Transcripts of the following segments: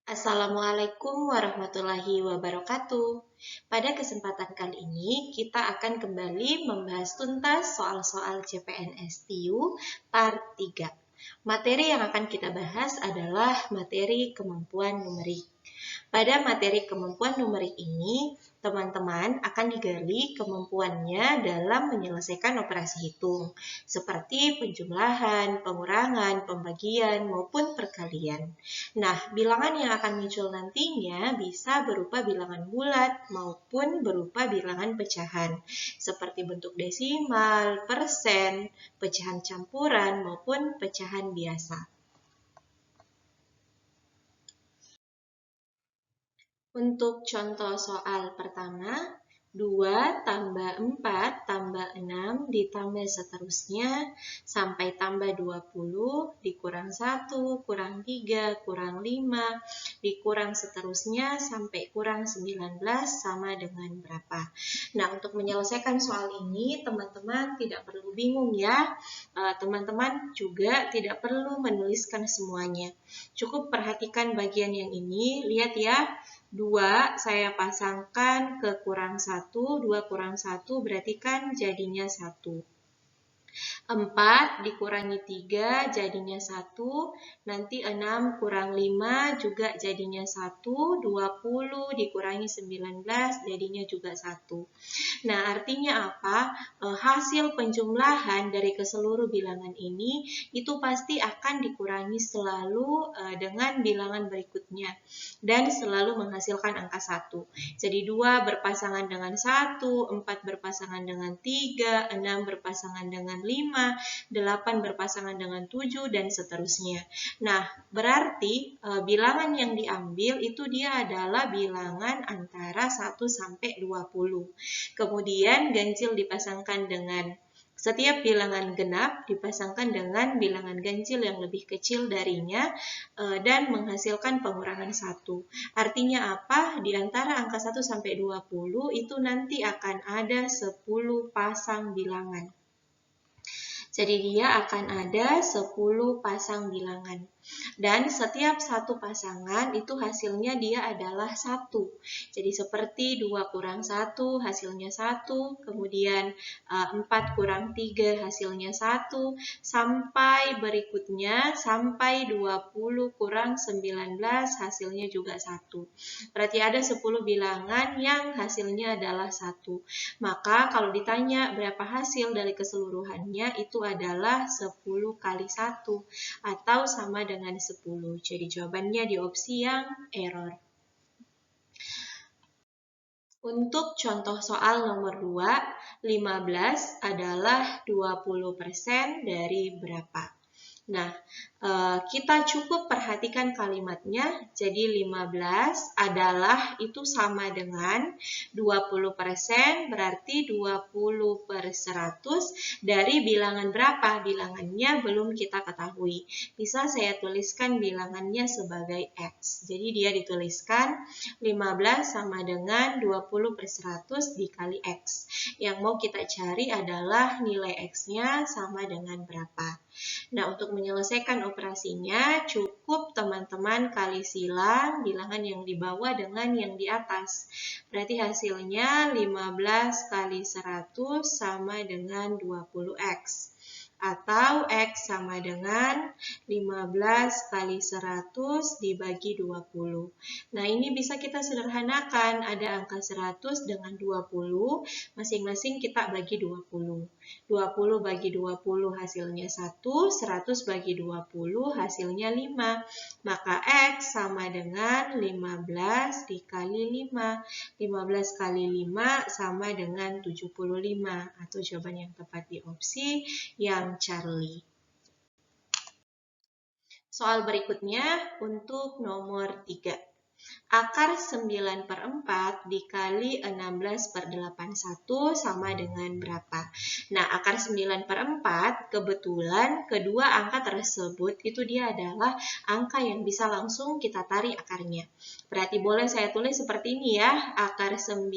Assalamualaikum warahmatullahi wabarakatuh. Pada kesempatan kali ini, kita akan kembali membahas tuntas soal-soal CPNS TIU Part 3. Materi yang akan kita bahas adalah materi kemampuan numerik. Pada materi kemampuan numerik ini, teman-teman akan digali kemampuannya dalam menyelesaikan operasi hitung, seperti penjumlahan, pengurangan, pembagian, maupun perkalian. Nah, bilangan yang akan muncul nantinya bisa berupa bilangan bulat maupun berupa bilangan pecahan, seperti bentuk desimal, persen, pecahan campuran, maupun pecahan biasa. Untuk contoh soal pertama, 2 tambah 4 tambah 6 ditambah seterusnya sampai tambah 20 dikurang 1 kurang 3 kurang 5 dikurang seterusnya sampai kurang 19 sama dengan berapa. Nah, untuk menyelesaikan soal ini teman-teman tidak perlu bingung ya. Teman-teman juga tidak perlu menuliskan semuanya. Cukup perhatikan bagian yang ini, lihat ya. 2 saya pasangkan ke kurang 1, 2 kurang 1 berarti kan jadinya 1. 4 dikurangi 3 jadinya 1, nanti 6 kurang 5 juga jadinya 1, 20 dikurangi 19 jadinya juga 1. Nah, artinya apa? Hasil penjumlahan dari keseluruh bilangan ini itu pasti akan dikurangi selalu dengan bilangan berikutnya dan selalu menghasilkan angka 1. Jadi 2 berpasangan dengan 1, 4 berpasangan dengan 3, 6 berpasangan dengan 5, 8 berpasangan dengan 7, dan seterusnya. Nah, berarti bilangan yang diambil itu dia adalah bilangan antara 1 sampai 20. Kemudian ganjil dipasangkan dengan setiap bilangan genap dipasangkan dengan bilangan ganjil yang lebih kecil darinya dan menghasilkan pengurangan 1. Artinya apa? Di antara angka 1 sampai 20 itu nanti akan ada 10 pasang bilangan. Jadi dia akan ada 10 pasang bilangan. Dan setiap satu pasangan itu hasilnya dia adalah 1. Jadi seperti 2 kurang 1 hasilnya 1, kemudian 4 kurang 3 hasilnya 1, sampai berikutnya sampai 20 kurang 19 hasilnya juga 1. Berarti ada 10 bilangan yang hasilnya adalah 1. Maka kalau ditanya berapa hasil dari keseluruhannya itu adalah 10 kali 1 atau sama dengan 10. Jadi jawabannya di opsi yang error. Untuk contoh soal nomor 2, 15 adalah 20% dari berapa? Nah, kita cukup perhatikan kalimatnya. Jadi 15 adalah itu sama dengan 20% berarti 20 per 100 dari bilangan berapa? Bilangannya belum kita ketahui. Bisa saya tuliskan bilangannya sebagai X. Jadi dia dituliskan 15 sama dengan 20 per 100 dikali X. Yang mau kita cari adalah nilai X-nya sama dengan berapa. Nah, untuk menyelesaikan operasinya, cukup teman-teman kali silang bilangan yang di bawah dengan yang di atas. Berarti hasilnya 15 kali 100 sama dengan 20X. Atau X sama dengan 15 kali 100 dibagi 20. Nah, ini bisa kita sederhanakan. Ada angka 100 dengan 20, masing-masing kita bagi 20. 20 bagi 20 hasilnya 1, 100 bagi 20 hasilnya 5. Maka X sama dengan 15 dikali 5. 15 kali 5 sama dengan 75. Atau jawaban yang tepat di opsi yang Charlie. Soal berikutnya untuk nomor 3. Akar 9/4 dikali 16/81 sama dengan berapa? Nah, akar 9/4 kebetulan kedua angka tersebut itu dia adalah angka yang bisa langsung kita tarik akarnya. Berarti boleh saya tulis seperti ini ya, akar 9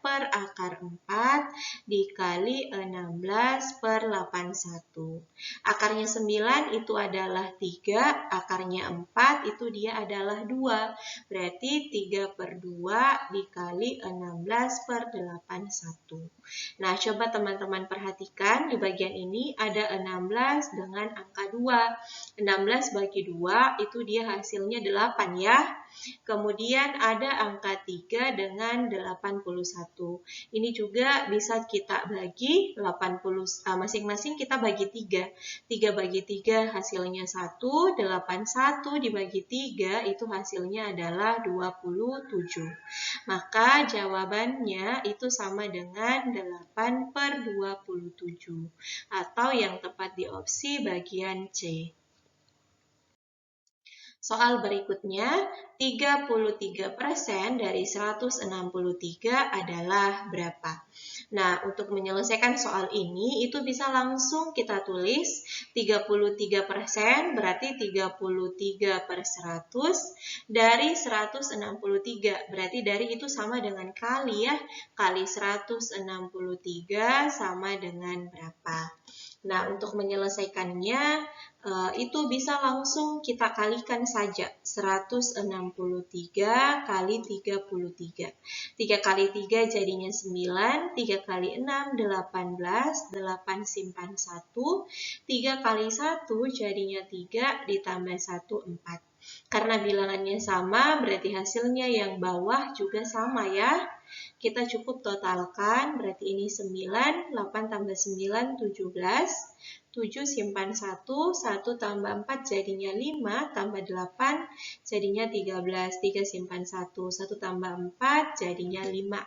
per akar 4 dikali 16/81. Akarnya 9 itu adalah 3, akarnya 4 itu dia adalah 2. Berarti 3/2 dikali 16/81. Nah, coba teman-teman perhatikan di bagian ini ada 16 dengan angka 2. 16 bagi 2 itu dia hasilnya 8 ya. Kemudian ada angka 3 dengan 81. Ini juga bisa kita bagi 80, masing-masing kita bagi 3. 3 bagi 3 hasilnya 1, 81 dibagi 3 itu hasilnya adalah 27. Maka jawabannya itu sama dengan 8/27 atau yang tepat di opsi bagian C. Soal berikutnya, 33% dari 163 adalah berapa? Nah, untuk menyelesaikan soal ini, itu bisa langsung kita tulis 33% berarti 33/100 dari 163. Berarti dari itu sama dengan kali ya. Kali 163 sama dengan berapa? Nah, untuk menyelesaikannya, itu bisa langsung kita kalikan saja. 163 kali 33. 3 kali 3 jadinya 9, 3 kali 6, 18, 8 simpan 1, 3 kali 1 jadinya 3, ditambah 1, 4. Karena bilangannya sama, berarti hasilnya yang bawah juga sama ya. Kita cukup totalkan, berarti ini 9, 8 tambah 9, 17, 7 simpan 1, 1 tambah 4 jadinya 5, tambah 8 jadinya 13, 3 simpan 1, 1 tambah 4 jadinya 5.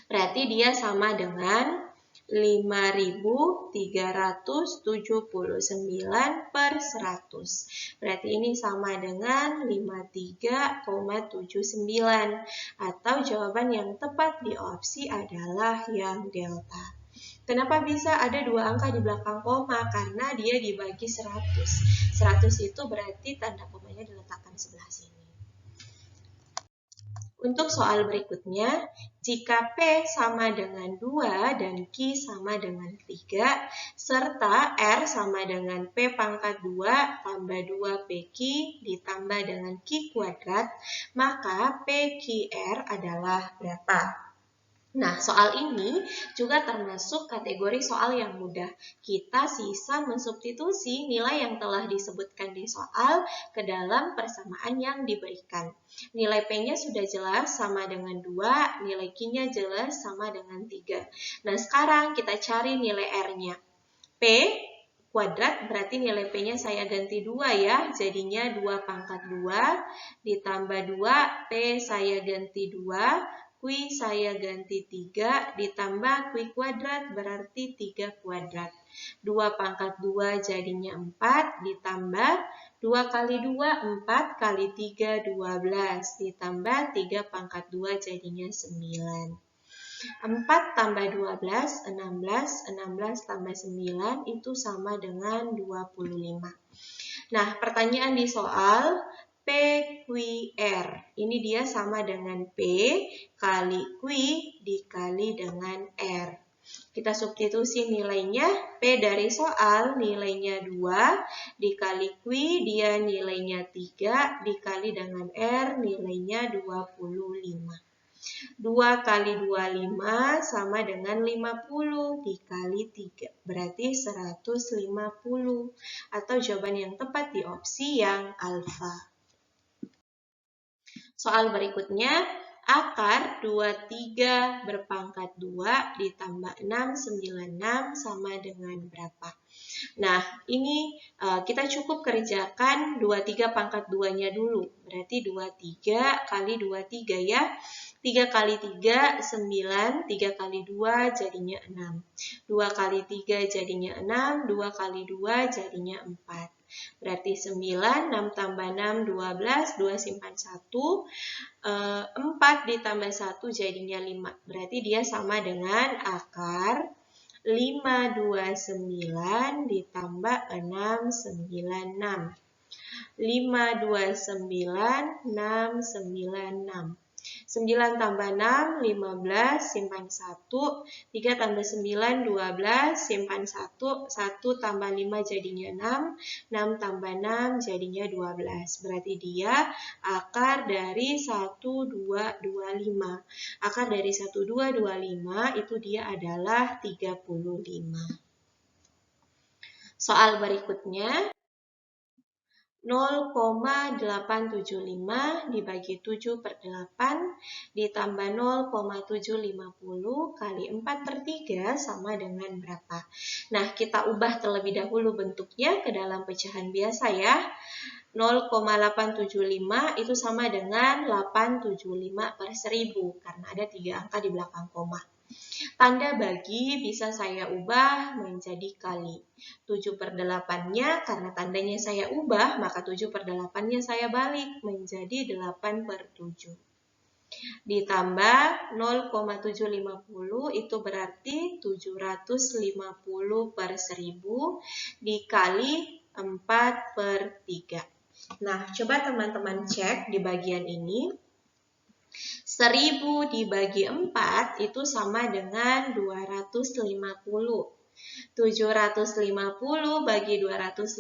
Berarti dia sama dengan 5.379/100. Berarti ini sama dengan 53,79 atau jawaban yang tepat di opsi adalah yang delta. Kenapa bisa ada dua angka di belakang koma? Karena dia dibagi 100. 100 itu berarti tanda komanya diletakkan sebelah sini. Untuk soal berikutnya, jika P sama dengan 2 dan Q sama dengan 3, serta R sama dengan P pangkat 2 tambah 2 PQ ditambah dengan Q kuadrat, maka PQR adalah berapa? Nah, soal ini juga termasuk kategori soal yang mudah. Kita sisa mensubstitusi nilai yang telah disebutkan di soal ke dalam persamaan yang diberikan. Nilai P-nya sudah jelas sama dengan 2, nilai Q-nya jelas sama dengan 3. Nah, sekarang kita cari nilai R-nya. P kuadrat berarti nilai P-nya saya ganti 2 ya, jadinya 2 pangkat 2 ditambah 2, P saya ganti 2, Q saya ganti 3, ditambah Q kuadrat berarti 3 kuadrat. 2 pangkat 2 jadinya 4, ditambah 2 kali 2, 4 kali 3, 12, ditambah 3 pangkat 2 jadinya 9. 4 tambah 12, 16, 16 tambah 9 itu sama dengan 25. Nah, pertanyaan di soal, PQR. Ini dia sama dengan P kali Q dikali dengan R. Kita substitusi nilainya, P dari soal nilainya 2, dikali Q dia nilainya 3, dikali dengan R nilainya 25. 2 kali 25 sama dengan 50 dikali 3, berarti 150. Atau jawaban yang tepat di opsi yang alfa. Soal berikutnya, akar 23 berpangkat 2 ditambah 696 sama dengan berapa? Nah, ini kita cukup kerjakan 23 pangkat 2-nya dulu. Berarti 23 kali 23 ya. 3 kali 3, 9. 3 kali 2 jadinya 6. 2 kali 3 jadinya 6. 2 kali 2 jadinya 4. Berarti 9, 6 tambah 6, 12. 2 simpan 1. 4 ditambah 1 jadinya 5. Berarti dia sama dengan akar 529 ditambah 696. 529, 696. 9 tambah 6, 15, simpan 1. 3 tambah 9, 12, simpan 1. 1 tambah 5 jadinya 6. 6 tambah 6 jadinya 12. Berarti dia akar dari 1225. Akar dari 1225 itu dia adalah 35. Soal berikutnya. 0,875 dibagi 7 per 8 ditambah 0,750 kali 4 per 3 sama dengan berapa? Nah, kita ubah terlebih dahulu bentuknya ke dalam pecahan biasa ya. 0,875 itu sama dengan 875 per 1000 karena ada 3 angka di belakang koma. Tanda bagi bisa saya ubah menjadi kali. 7 per 8-nya, karena tandanya saya ubah, maka 7 per 8-nya saya balik menjadi 8 per 7. Ditambah 0,750 itu berarti 750 per 1000 dikali 4 per 3. Nah, coba teman-teman cek di bagian ini. 1000 dibagi 4 itu sama dengan 250. 750 bagi 250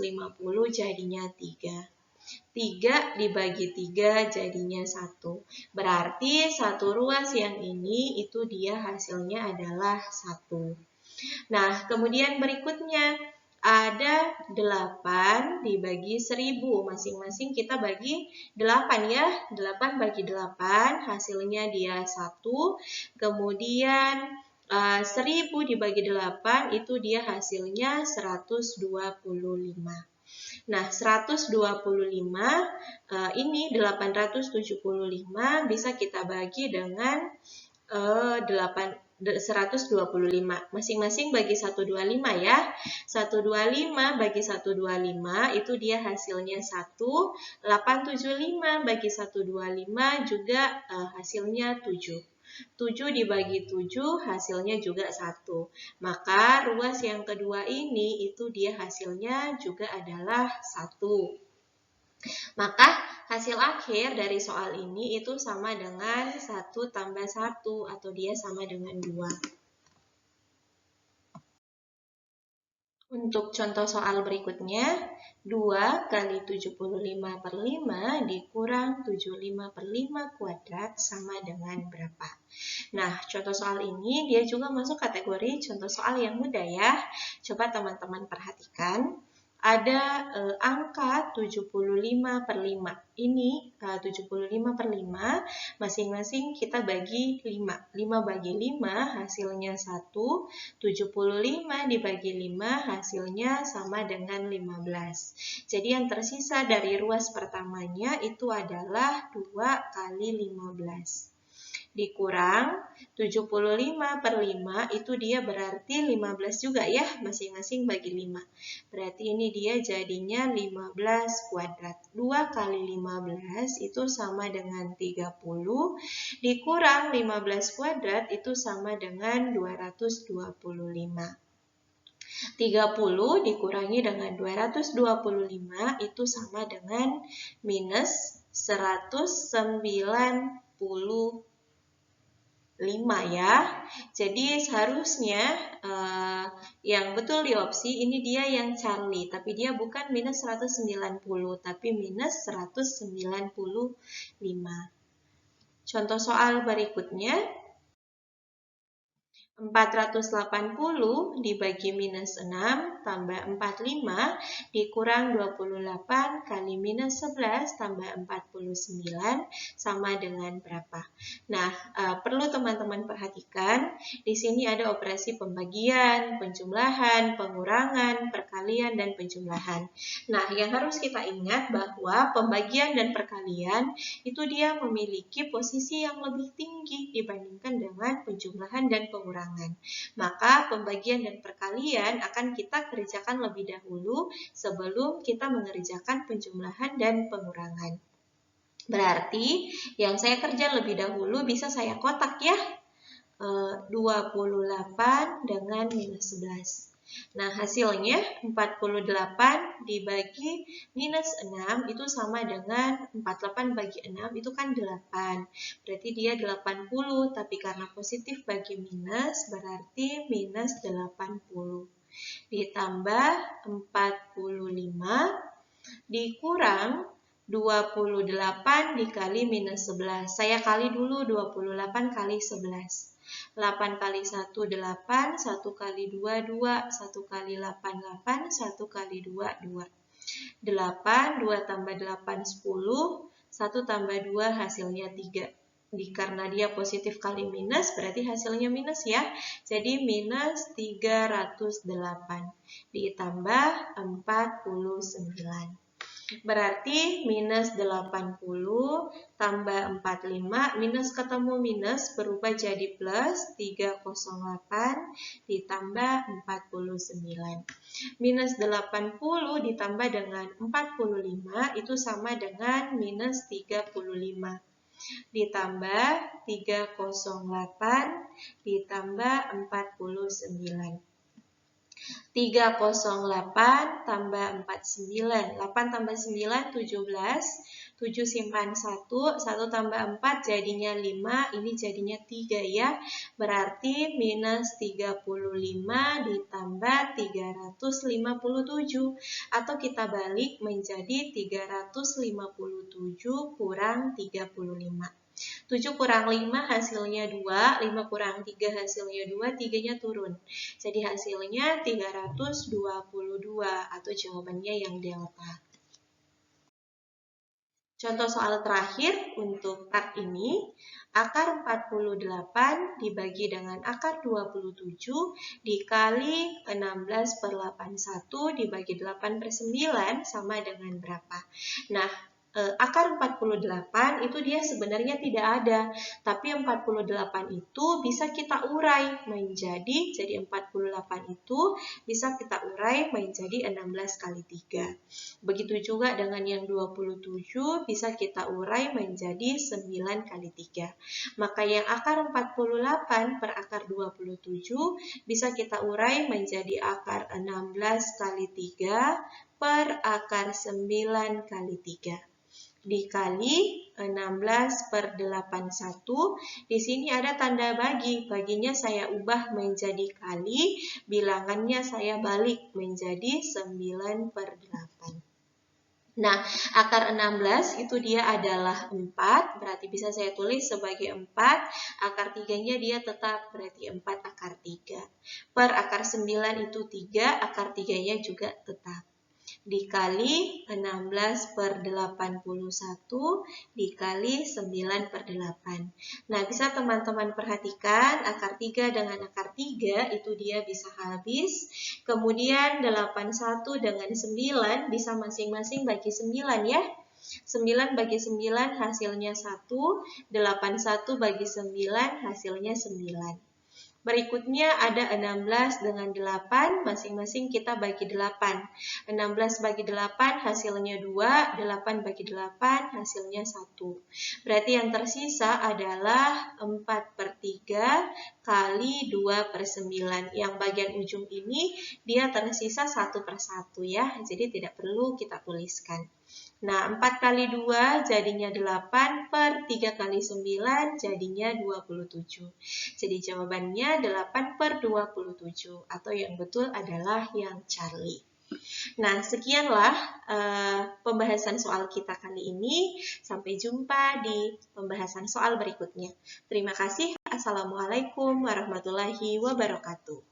jadinya 3. 3 dibagi 3 jadinya 1. Berarti satu ruas yang ini itu dia hasilnya adalah 1. Nah, kemudian berikutnya ada 8 dibagi 1000. Masing-masing kita bagi 8 ya. 8 bagi 8 hasilnya dia 1. Kemudian 1000 dibagi 8 itu dia hasilnya 125. Nah, 125 ini 875 bisa kita bagi dengan 125. Masing-masing bagi 125 ya. 125 bagi 125 itu dia hasilnya 1. 875 bagi 125 juga hasilnya 7. 7 dibagi 7 hasilnya juga 1. Maka ruas yang kedua ini itu dia hasilnya juga adalah 1. Maka hasil akhir dari soal ini itu sama dengan 1 tambah 1 atau dia sama dengan 2. Untuk contoh soal berikutnya, 2 kali 75 per 5 dikurang 75 per 5 kuadrat sama dengan berapa? Nah, contoh soal ini dia juga masuk kategori contoh soal yang mudah ya. Coba teman-teman perhatikan. Ada angka 75 per 5. Ini 75 per 5, masing-masing kita bagi 5. 5 bagi 5 hasilnya 1. 75 dibagi 5 hasilnya sama dengan 15. Jadi yang tersisa dari ruas pertamanya itu adalah 2 kali 15. Dikurang 75 per 5 itu dia berarti 15 juga ya, masing-masing bagi 5. Berarti ini dia jadinya 15 kuadrat. 2 kali 15 itu sama dengan 30. Dikurang 15 kuadrat itu sama dengan 225. 30 dikurangi dengan 225 itu sama dengan minus 195 ya. Jadi seharusnya yang betul di opsi ini dia yang Charlie, tapi dia bukan minus 190, tapi minus 195. Contoh soal berikutnya. 480 dibagi minus 6 tambah 45 dikurang 28 kali minus 11 tambah 49 sama dengan berapa? Nah, perlu teman-teman perhatikan, di sini ada operasi pembagian, penjumlahan, pengurangan, perkalian, dan penjumlahan. Nah, yang harus kita ingat bahwa pembagian dan perkalian itu dia memiliki posisi yang lebih tinggi dibandingkan dengan penjumlahan dan pengurangan. Maka pembagian dan perkalian akan kita kerjakan lebih dahulu sebelum kita mengerjakan penjumlahan dan pengurangan. Berarti yang saya kerja lebih dahulu bisa saya kotak ya. 28 dengan minus 11. Nah, hasilnya 48 dibagi minus 6 itu sama dengan 48 bagi 6 itu kan 8. Berarti dia 80, tapi karena positif bagi minus berarti minus 80. Ditambah 45 dikurang 28 dikali minus 11. Saya kali dulu 28 kali 11. 8 kali 1, 8, 1 kali 2, 2, 1 kali 8, 8, 1 kali 2, 2. 8, 2 tambah 8, 10, 1 tambah 2 hasilnya 3. Karena dia positif kali minus, berarti hasilnya minus ya. Jadi minus 308 ditambah 49. Berarti minus 80 tambah 45, minus ketemu minus berubah jadi plus 308 ditambah 49. Minus 80 ditambah dengan 45 itu sama dengan minus 35. Ditambah 308 ditambah 49. 308 tambah 49, 8 tambah 9, 17, 7 simpan 1, 1 tambah 4 jadinya 5, ini jadinya 3 ya. Berarti minus 35 ditambah 357, atau kita balik menjadi 357 kurang 35. 7 kurang 5 hasilnya 2, 5 kurang 3 hasilnya 2, 3-nya turun. Jadi hasilnya 322 atau jawabannya yang delta. Contoh soal terakhir untuk part ini, akar 48 dibagi dengan akar 27 dikali 16/81 dibagi 8/9 sama dengan berapa? Nah, akar 48 itu dia sebenarnya tidak ada, tapi 48 itu bisa kita urai menjadi, jadi 48 itu bisa kita urai menjadi 16 kali 3. Begitu juga dengan yang 27 bisa kita urai menjadi 9 kali 3. Maka yang akar 48 per akar 27 bisa kita urai menjadi akar 16 kali 3 per akar 9 kali 3. Dikali 16/81. Di sini ada tanda bagi. Baginya saya ubah menjadi kali, bilangannya saya balik menjadi 9/8. Nah, akar 16 itu dia adalah 4, berarti bisa saya tulis sebagai 4. Akar 3-nya dia tetap, berarti 4 akar 3. Per akar 9 itu 3, akar 3-nya juga tetap. Dikali 16/81 dikali 9/8. Nah, bisa teman-teman perhatikan akar 3 dengan akar 3 itu dia bisa habis. Kemudian 81 dengan 9 bisa masing-masing bagi 9 ya. 9 bagi 9 hasilnya 1, 81 bagi 9 hasilnya 9. Berikutnya ada 16 dengan 8, masing-masing kita bagi 8. 16 bagi 8 hasilnya 2, 8 bagi 8 hasilnya 1. Berarti yang tersisa adalah 4/3 kali 2/9. Yang bagian ujung ini dia tersisa 1/1 ya, jadi tidak perlu kita tuliskan. Nah, 4 kali 2 jadinya 8, per 3 kali 9 jadinya 27. Jadi jawabannya 8/27, atau yang betul adalah yang Charlie. Nah, sekianlah pembahasan soal kita kali ini. Sampai jumpa di pembahasan soal berikutnya. Terima kasih. Assalamualaikum warahmatullahi wabarakatuh.